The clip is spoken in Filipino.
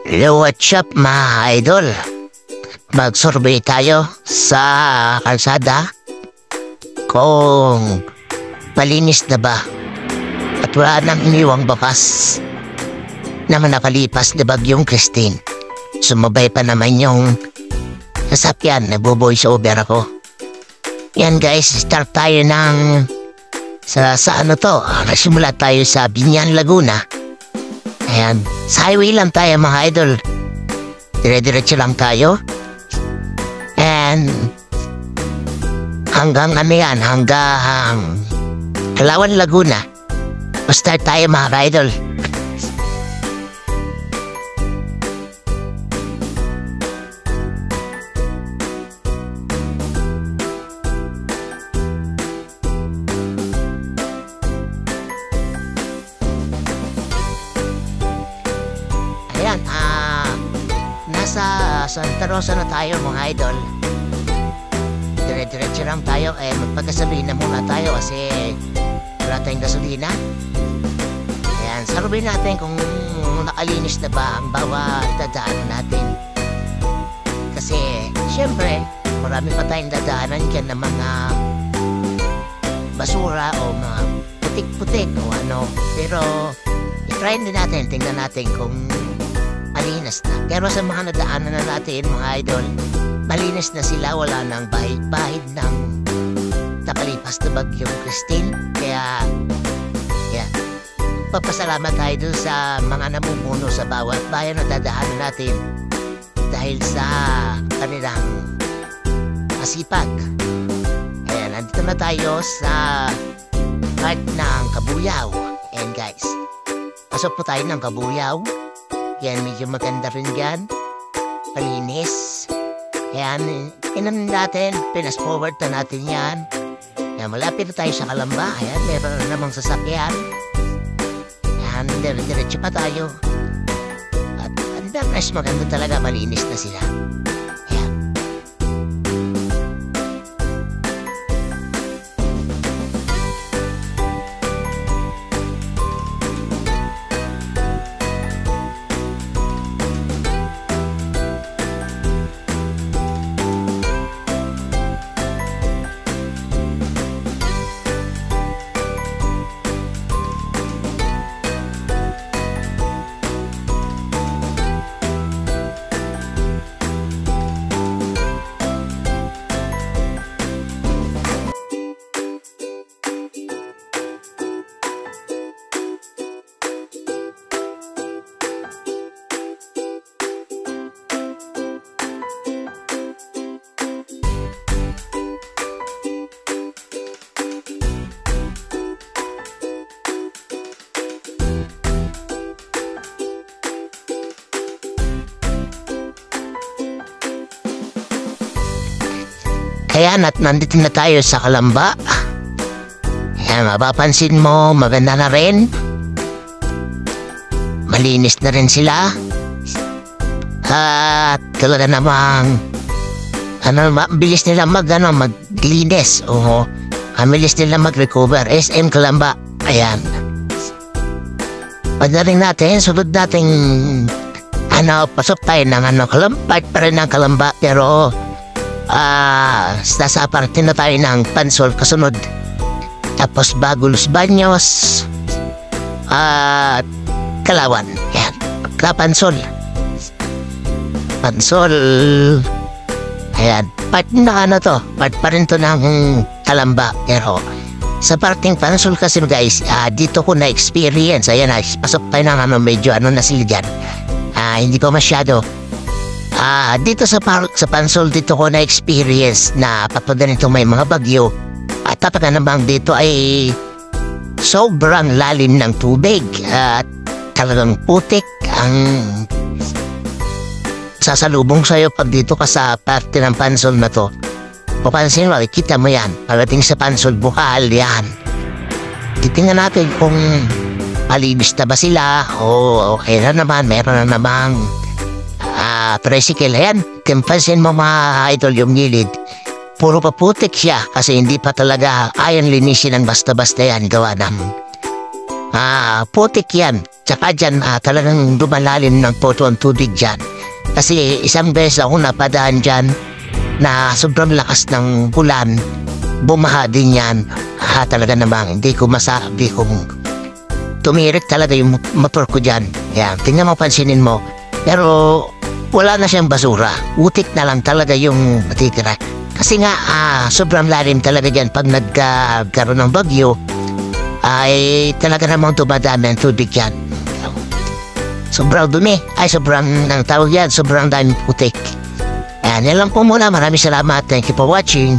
Hello, what's up mga idol? Mag-survey tayo sa kalsada kung malinis na ba at wala nang iniwang bakas naman nakalipas na bagyong Christine. Sumabay pa naman yung sasakyan, nagbo-voice over ako. Yan guys, start tayo ng sa ano to, nasimula tayo sa Binyan, Laguna. Ayan, sa highway lang tayo mga idol. Dire-diretso lang tayo. And hanggang ano yan, hanggang Kalawan, Laguna. Start tayo mga idol. Ayan, nasa Santa Rosa na tayo mga idol. Dire-diretso lang tayo. Magpagkasabihin na muna tayo kasi wala tayong gasolina. Ayan, sarubihin natin kung nakalinis na ba ang bawat dadaanan natin. Kasi, syempre, marami pa tayong dadaanan dyan ng mga basura o mga putik-putik o ano. Pero, i-try din natin, tingnan natin kung malinis na. Pero sa mga nadaanan na natin, mga idol, malinis na sila, wala nang bahid-bahid ng nakalipas na bagyong Christine. Kaya, yeah, papasalamat tayo dun sa mga namumuno sa bawat bayan na dadaanan natin dahil sa kanilang masipag. Ayan, nandito na tayo sa part ng Kabuyao. Ayan guys, pasok po tayo ng Kabuyao. Yan, medyo maganda rin dyan. Palinis. Ayan, inan natin, pinas forward na natin yan. Ayan, malapit na tayo sa Kalamba. Ayan, meron na namang sasakyan. Ayan, diretso pa tayo. At maganda talaga, malinis na sila. Ayan. Ayan, at nandito na tayo sa Kalamba. Ayan, mapapansin mo, maganda na rin. Malinis na rin sila. At talaga namang bilis nila maglinis. Oo, bilis nila mag-recover. SM Kalamba. Ayan. Pagdating natin, sunod natin pasok tayo ng Kalamba. Pa rin ng Kalamba, pero nasa parte na tayo ng Pansol kasunod. Tapos bago Los Baños at Kalawan. Yan, Pansol. Ayan, part na to, part pa rin to ng Kalamba. Pero sa parting Pansol kasi guys, dito ko na experience. Ayan, pasok tayo ng medyo na sila dyan. Hindi ko masyado dito sa Pansol, dito ko na-experience na kapag ganito may mga bagyo at talaga namang dito ay sobrang lalim ng tubig at talagang putik ang sasalubong sa'yo pag dito ka sa parte ng Pansol na to. Papansin mo, kita mo yan. Pagdating sa Pansol, bukal yan. Titingnan natin kung malinis na ba sila o okay na naman, meron na namang tricycle. Ayan, timpansin mo mga idol yung gilid. Puro pa putik siya kasi hindi pa talaga ayon linisin ng basta-basta yan gawa ng putik yan. Tsaka dyan, talagang lumalalim ng photo ang tubig dyan. Kasi isang beses ako napadaan dyan na sobrang lakas ng ulan. Bumaha din yan. Talaga namang hindi ko masabi kung tumirik talaga yung motor ko dyan. Yan, tingnan mo, pansinin mo. Pero wala na siyang basura. Utik na lang talaga yung matitira. Kasi nga, sobrang lalim talaga dyan. Pag nagkaroon ng bagyo, ay talaga namang dumadami ang tubig dyan. Sobrang dumi. Ay, sobrang nang tawag yan. Sobrang daming putik. Yan lang po muna. Maraming salamat. Thank you for watching.